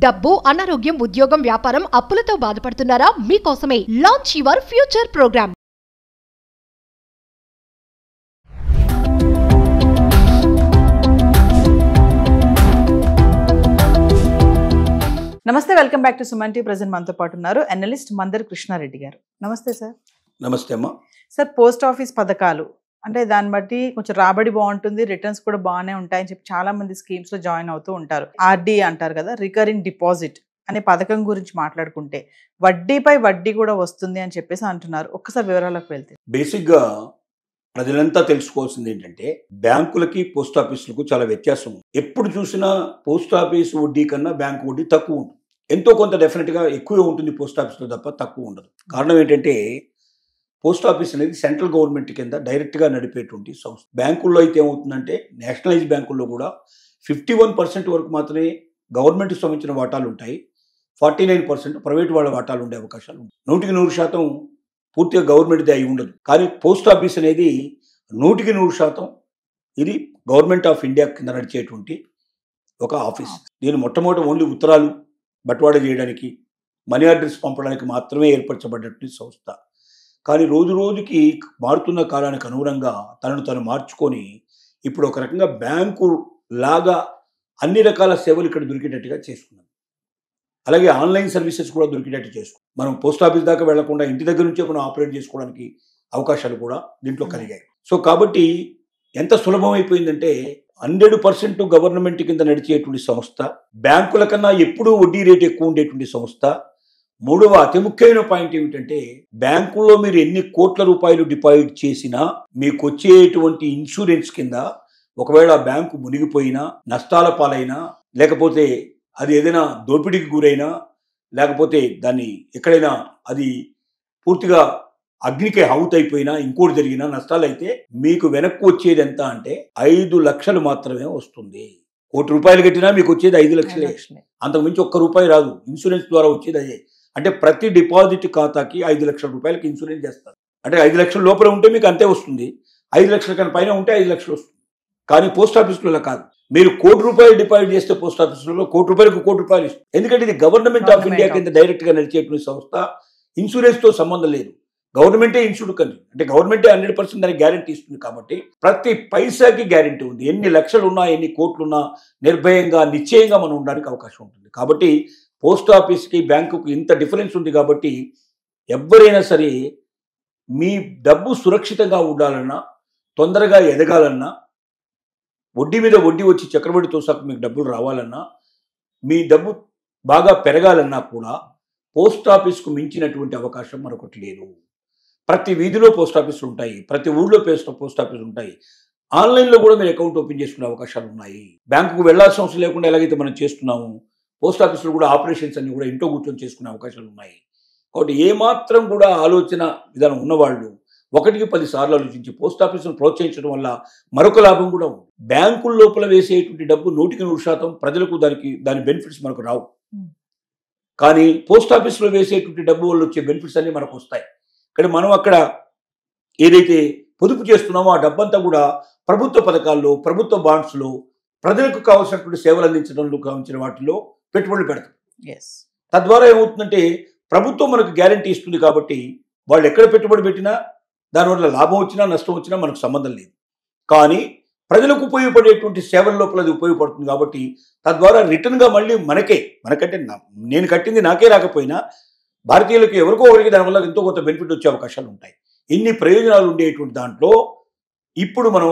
డబ్బు, అనారోగ్యం, ఉద్యోగం, వ్యాపారం, అప్పులతో బాధపడుతున్నారా? మీకోసమే లాంచ్ యువర్ ఫ్యూచర్ ప్రోగ్రామ్. నమస్తే, welcome back to Suman TV. Present మనతో పాటు ఉన్నారు అనలిస్ట్ మందర్ కృష్ణారెడ్డి గారు. నమస్తే సార్. నమస్తే అమ్మా. సార్, పోస్ట్ ఆఫీస్ పథకాలు అంటే దాన్ని బట్టి కొంచెం రాబడి బాగుంటుంది, రిటర్న్స్ కూడా బాగానే ఉంటాయని చెప్పి చాలా మంది స్కీమ్స్ లో జాయిన్ అవుతూ ఉంటారు. ఆర్డీ అంటారు కదా, రికరింగ్ డిపాజిట్ అనే పథకం గురించి మాట్లాడుకుంటే వడ్డీపై వడ్డీ కూడా వస్తుంది అని చెప్పేసి అంటున్నారు. ఒక్కసారి వివరాలకు వెళ్తే బేసిక్ గా ప్రజలంతా తెలుసుకోవాల్సింది ఏంటంటే బ్యాంకులకి పోస్ట్ ఆఫీసులకు చాలా వ్యత్యాసం ఉంది. ఎప్పుడు చూసినా పోస్ట్ ఆఫీస్ వడ్డీ కన్నా బ్యాంకు వడ్డీ తక్కువ ఉంటుంది. ఎంతో కొంత డెఫినెట్ గా ఎక్కువ ఉంటుంది పోస్ట్ ఆఫీస్లో తప్ప తక్కువ ఉండదు. కారణం ఏంటంటే పోస్ట్ ఆఫీస్ అనేది సెంట్రల్ గవర్నమెంట్ కింద డైరెక్ట్ గా నడిపేటువంటి సంస్థ. బ్యాంకుల్లో అయితే ఏమవుతుందంటే నేషనలైజ్ బ్యాంకుల్లో కూడా 51% వరకు మాత్రమే గవర్నమెంట్కి సంబంధించిన వాటాలు ఉంటాయి. 49% ప్రైవేట్ వాళ్ళ వాటాలు ఉండే అవకాశాలు ఉంటాయి. 100% పూర్తిగా గవర్నమెంట్ది అయి ఉండదు. కానీ పోస్ట్ ఆఫీస్ అనేది 100% ఇది గవర్నమెంట్ ఆఫ్ ఇండియా కింద నడిచేటువంటి ఒక ఆఫీస్. దీని మొట్టమొదటి ఓన్లీ ఉత్తరాలు బట్వాడా చేయడానికి, మనీ ఆర్డర్స్ పంపడానికి మాత్రమే ఏర్పరచబడినటువంటి సంస్థ. కానీ రోజు రోజుకి మారుతున్న కాలానికి అనుగుణంగా తనను తను మార్చుకొని ఇప్పుడు ఒక రకంగా బ్యాంకు లాగా అన్ని రకాల సేవలు ఇక్కడ దొరికేటట్టుగా చేసుకున్నాం. అలాగే ఆన్లైన్ సర్వీసెస్ కూడా దొరికేటట్టు చేసుకున్నాం. మనం పోస్ట్ ఆఫీస్ దాకా వెళ్లకుండా ఇంటి దగ్గర నుంచే మనం ఆపరేట్ చేసుకోవడానికి అవకాశాలు కూడా దీంట్లో కలిగాయి. సో కాబట్టి ఎంత సులభం అయిపోయిందంటే 100% గవర్నమెంట్ కింద నడిచేటువంటి సంస్థ, బ్యాంకుల కన్నా ఎప్పుడూ వడ్డీ రేటు ఎక్కువ ఉండేటువంటి సంస్థ. మూడవ అతి ముఖ్యమైన పాయింట్ ఏమిటంటే బ్యాంకుల్లో మీరు ఎన్ని కోట్ల రూపాయలు డిపాజిట్ చేసినా మీకు వచ్చేటువంటి ఇన్సూరెన్స్ కింద ఒకవేళ బ్యాంకు మునిగిపోయినా, నష్టాల పాలైనా, లేకపోతే అది ఏదైనా దోపిడీకి గురైనా, లేకపోతే దాన్ని ఎక్కడైనా అది పూర్తిగా అగ్నికి అవుతైపోయినా, ఇంకోటి జరిగినా నష్టాలు అయితే మీకు వెనక్కి వచ్చేది ఎంత అంటే 5 లక్షలు మాత్రమే వస్తుంది. ₹1 కట్టినా మీకు వచ్చేది 5 లక్షలే. అంతకుమించి ₹1 రాదు. ఇన్సూరెన్స్ ద్వారా వచ్చేది అదే. అంటే ప్రతి డిపాజిట్ ఖాతాకి 5 లక్షల రూపాయలకి ఇన్సూరెన్స్ చేస్తారు. అంటే 5 లక్షల లోపల ఉంటే మీకు అంతే వస్తుంది. 5 లక్షల కన్నా పైన ఉంటే 5 లక్షలు వస్తుంది. కానీ పోస్ట్ ఆఫీసులో కాదు. మీరు ₹1 డిపాజిట్ చేస్తే పోస్ట్ ఆఫీసులో ₹1 ₹1 ఇస్తుంది. ఎందుకంటే ఇది గవర్నమెంట్ ఆఫ్ ఇండియా కింద డైరెక్ట్ గా నడిచేటువంటి సంస్థ. ఇన్సూరెన్స్ తో సంబంధం లేదు. గవర్నమెంటే ఇన్సూర్డ్ కంట్రీ అంటే గవర్నమెంటే 100% దానికి గ్యారెంటీ ఇస్తుంది. కాబట్టి ప్రతి పైసాకి గ్యారెంటీ ఉంది. ఎన్ని లక్షలు ఉన్నా, ఎన్ని కోట్లున్నా నిర్భయంగా, నిశ్చయంగా మనం ఉండడానికి అవకాశం ఉంటుంది. కాబట్టి పోస్ట్ ఆఫీస్కి బ్యాంకుకి ఇంత డిఫరెన్స్ ఉంది. కాబట్టి ఎవరైనా సరే మీ డబ్బు సురక్షితంగా ఉండాలన్నా, తొందరగా ఎదగాలన్నా, వడ్డీ మీద వడ్డీ వచ్చి చక్రవడ్డీతో సహా మీకు డబ్బులు రావాలన్నా, మీ డబ్బు బాగా పెరగాలన్నా కూడా పోస్ట్ ఆఫీస్కు మించినటువంటి అవకాశం మరొకటి లేదు. ప్రతి వీధిలో పోస్ట్ ఆఫీసులు ఉంటాయి, ప్రతి ఊళ్ళో పోస్ట్ ఆఫీసులు ఉంటాయి. ఆన్లైన్లో కూడా మీరు అకౌంట్ ఓపెన్ చేసుకునే అవకాశాలు ఉన్నాయి. బ్యాంకుకు వెళ్లాల్సిన అవసరం లేకుండా ఎలాగైతే మనం చేస్తున్నాము, పోస్ట్ ఆఫీసులో కూడా ఆపరేషన్స్ అన్ని కూడా ఇంట్లో కూర్చొని చేసుకునే అవకాశాలు ఉన్నాయి. కాబట్టి ఏమాత్రం కూడా ఆలోచన విధానం ఉన్నవాళ్ళు 1కి 10 సార్లు ఆలోచించి పోస్ట్ ఆఫీసును ప్రోత్సహించడం వల్ల మరొక లాభం కూడా ఉంది. బ్యాంకుల లోపల వేసేటువంటి డబ్బు 100% ప్రజలకు దాని బెనిఫిట్స్ మనకు రావు. కానీ పోస్ట్ ఆఫీసులో వేసేటువంటి డబ్బు వల్ల వచ్చే బెనిఫిట్స్ అన్ని మనకు వస్తాయి. కానీ మనం అక్కడ ఏదైతే పొదుపు చేస్తున్నామో ఆ డబ్బంతా కూడా ప్రభుత్వ పథకాల్లో, ప్రభుత్వ బాండ్స్లో, ప్రజలకు కావాల్సినటువంటి సేవలు అందించడంలో కావాల్సిన వాటిలో పెట్టుబడులు పెడతాం. తద్వారా ఏమవుతుందంటే ప్రభుత్వం మనకు గ్యారంటీ ఇస్తుంది. కాబట్టి వాళ్ళు ఎక్కడ పెట్టుబడి పెట్టినా దానివల్ల లాభం వచ్చినా నష్టం వచ్చినా మనకు సంబంధం లేదు. కానీ ప్రజలకు ఉపయోగపడేటువంటి సేవల లోపల అది ఉపయోగపడుతుంది. కాబట్టి తద్వారా రిటర్న్గా మళ్ళీ మనకంటే నేను కట్టింది నాకే రాకపోయినా భారతీయులకు ఎవరికో ఒకరికి దానివల్ల ఎంతో కొంత బెనిఫిట్ వచ్చే అవకాశాలు ఉంటాయి. ఇన్ని ప్రయోజనాలు ఉండేటువంటి దాంట్లో ఇప్పుడు మనం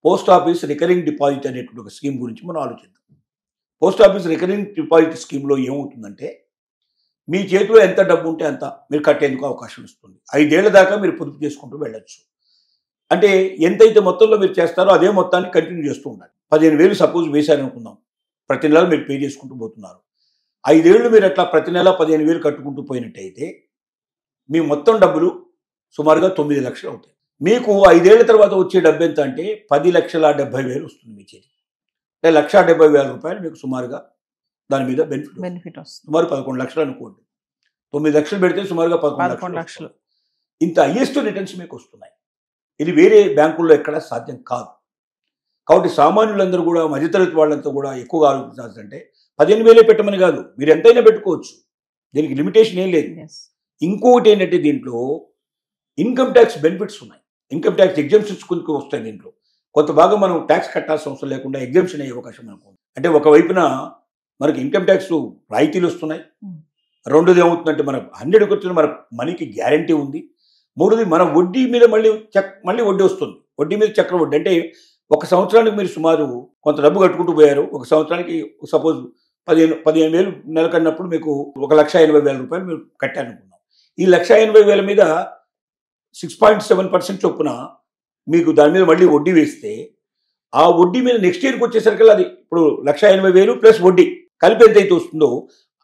పోస్ట్ ఆఫీస్ రికరింగ్ డిపాజిట్ అనేటువంటి ఒక స్కీమ్ గురించి మనం ఆలోచిద్దాం. పోస్ట్ ఆఫీస్ రికరింగ్ డిపాజిట్ స్కీమ్లో ఏమవుతుందంటే మీ చేతిలో ఎంత డబ్బు ఉంటే అంత మీరు కట్టేందుకు అవకాశం ఇస్తుంది. 5 ఏళ్ల దాకా మీరు పొదుపు చేసుకుంటూ వెళ్ళొచ్చు. అంటే ఎంతైతే మొత్తంలో మీరు చేస్తారో అదే మొత్తాన్ని కంటిన్యూ చేస్తూ ఉండాలి. 15,000 సపోజ్ వేశారనుకుందాం, ప్రతి నెల మీరు పే చేసుకుంటూ పోతున్నారు. 5 ఏళ్ళు మీరు అట్లా ప్రతి నెల 15,000 కట్టుకుంటూ పోయినట్టయితే మీ మొత్తం డబ్బులు సుమారుగా 9 లక్షలు అవుతాయి. మీకు 5 ఏళ్ల తర్వాత వచ్చే డబ్బు ఎంత అంటే 10,70,000 వస్తుంది మీ చేతికి. అంటే 1,70,000 రూపాయలు మీకు సుమారుగా దాని మీద బెనిఫిట్ వస్తుంది. సుమారు 11 లక్షలు అనుకోండి. 9 లక్షలు పెడితే సుమారుగా 11 లక్షలు. ఇంత హైయెస్ట్ రిటర్న్స్ మీకు వస్తున్నాయి. ఇది వేరే బ్యాంకుల్లో ఎక్కడ సాధ్యం కాదు. కాబట్టి సామాన్యులందరూ కూడా, మధ్యతరగతి వాళ్ళంతా కూడా ఎక్కువగా ఆలోచించాల్సిందంటే 15,000 పెట్టమని కాదు, మీరు ఎంతైనా పెట్టుకోవచ్చు, దీనికి లిమిటేషన్ ఏం లేదు. ఇంకొకటి ఏంటంటే దీంట్లో ఇన్కమ్ ట్యాక్స్ బెనిఫిట్స్ ఉన్నాయి, ఇన్కమ్ ట్యాక్స్ ఎగ్జామ్షన్స్ కొంచెం వస్తాయి. దీంట్లో కొంత భాగం మనం ట్యాక్స్ కట్టాల్సిన అవసరం లేకుండా ఎగ్జామ్షన్ అయ్యే అవకాశం మనకు ఉంది. అంటే ఒకవైపున మనకి ఇన్కమ్ ట్యాక్స్ రాయితీలు వస్తున్నాయి, రెండోది ఏమవుతుందంటే మనకు 100% మన మనీకి గ్యారంటీ ఉంది, మూడోది మన వడ్డీ మీద మళ్ళీ వడ్డీ వస్తుంది, వడ్డీ మీద చక్ర వడ్డీ. అంటే ఒక సంవత్సరానికి మీరు సుమారు కొంత డబ్బు కట్టుకుంటూ పోయారు, ఒక సంవత్సరానికి సపోజ్ 15,000 నెల కన్నప్పుడు మీకు 1,80,000 రూపాయలు మీరు కట్టారనుకున్నాం. ఈ 1,80,000 మీద 6.7% చొప్పున మీకు దాని మీద మళ్ళీ వడ్డీ వేస్తే, ఆ వడ్డీ మీద నెక్స్ట్ ఇయర్కి వచ్చేసరికి అది ఇప్పుడు 1,80,000 ప్లస్ వడ్డీ కలిపి ఎంతైతే వస్తుందో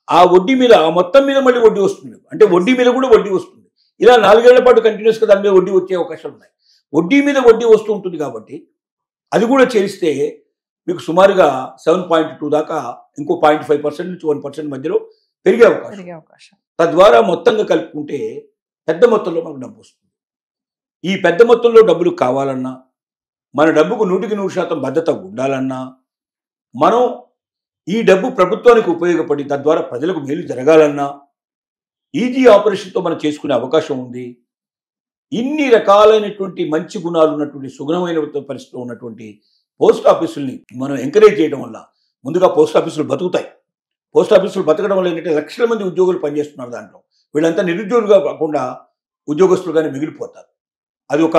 ఆ వడ్డీ మీద, ఆ మొత్తం మీద మళ్ళీ వడ్డీ వస్తుంది. అంటే వడ్డీ మీద కూడా వడ్డీ వస్తుంది. ఇలా 4 ఏళ్ల పాటు కంటిన్యూస్గా దాని మీద వడ్డీ వచ్చే అవకాశాలు ఉన్నాయి. వడ్డీ మీద వడ్డీ వస్తూ ఉంటుంది కాబట్టి అది కూడా చేరిస్తే మీకు సుమారుగా 7.2 దాకా ఇంకో 0.5% నుంచి 1% మధ్యలో పెరిగే అవకాశం. తద్వారా మొత్తంగా కలుపుకుంటే పెద్ద మొత్తంలో మనకు డబ్బు వస్తుంది. ఈ పెద్ద మొత్తంలో డబ్బులు కావాలన్నా, మన డబ్బుకు 100% భద్రత ఉండాలన్నా, మనం ఈ డబ్బు ప్రభుత్వానికి ఉపయోగపడి తద్వారా ప్రజలకు మేలు జరగాలన్నా ఈజీ ఆపరేషన్తో మనం చేసుకునే అవకాశం ఉంది. ఇన్ని రకాలైనటువంటి మంచి గుణాలు ఉన్నటువంటి సుగుణమైన పరిస్థితిలో ఉన్నటువంటి పోస్ట్ ఆఫీసుల్ని మనం ఎంకరేజ్ చేయడం వల్ల ముందుగా పోస్ట్ ఆఫీసులు బతుకుతాయి. పోస్ట్ ఆఫీసులు బతకడం వల్ల ఏంటంటే లక్షల మంది ఉద్యోగులు పనిచేస్తున్నారు దాంట్లో. వీళ్ళంతా నిరుద్యోగులుగా కాకుండా ఉద్యోగస్తులుగానే మిగిలిపోతారు. అది ఒక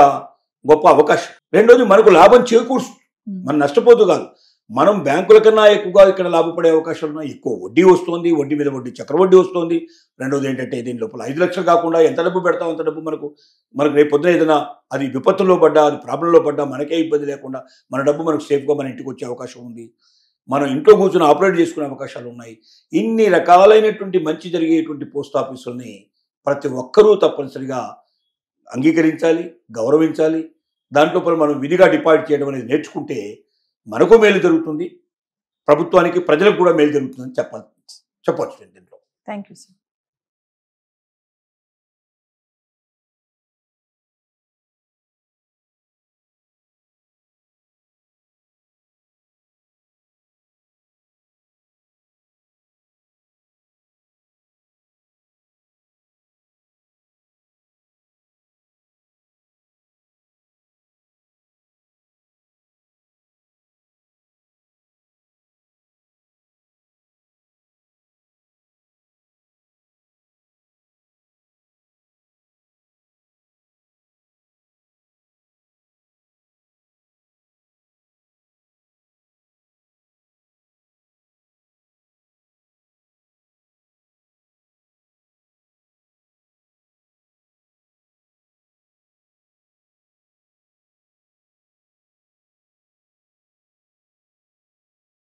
గొప్ప అవకాశం. రెండోది మనకు లాభం చేకూరుస్తుంది, మనం నష్టపోతూ కాదు. మనం బ్యాంకుల కన్నా ఎక్కువగా ఇక్కడ లాభపడే అవకాశాలు ఉన్నాయి. ఎక్కువ వడ్డీ వస్తుంది, వడ్డీ మీద వడ్డీ చక్రవడ్డీ వస్తుంది. రెండోది ఏంటంటే దీని లోపల 5 లక్షలు కాకుండా ఎంత డబ్బు పెడతాం అంత డబ్బు మనకు రేపు పొద్దున ఏదైనా అది విపత్తుల్లో పడ్డా, అది ప్రాబ్లంలో పడ్డా మనకే ఇబ్బంది లేకుండా మన డబ్బు మనకు సేఫ్గా మన ఇంటికి వచ్చే అవకాశం ఉంది. మనం ఇంట్లో కూర్చొని ఆపరేట్ చేసుకునే అవకాశాలు ఉన్నాయి. ఇన్ని రకాలైనటువంటి మంచి జరిగేటువంటి పోస్ట్ ఆఫీసుల్ని ప్రతి ఒక్కరూ తప్పనిసరిగా అంగీకరించాలి, గౌరవించాలి. దాంట్లో మనం విధిగా డిపాజిట్ చేయడం అనేది నేర్చుకుంటే మనకు మేలు జరుగుతుంది, ప్రభుత్వానికి ప్రజలకు కూడా మేలు జరుగుతుందని చెప్పవచ్చు దీంట్లో. Thank you sir.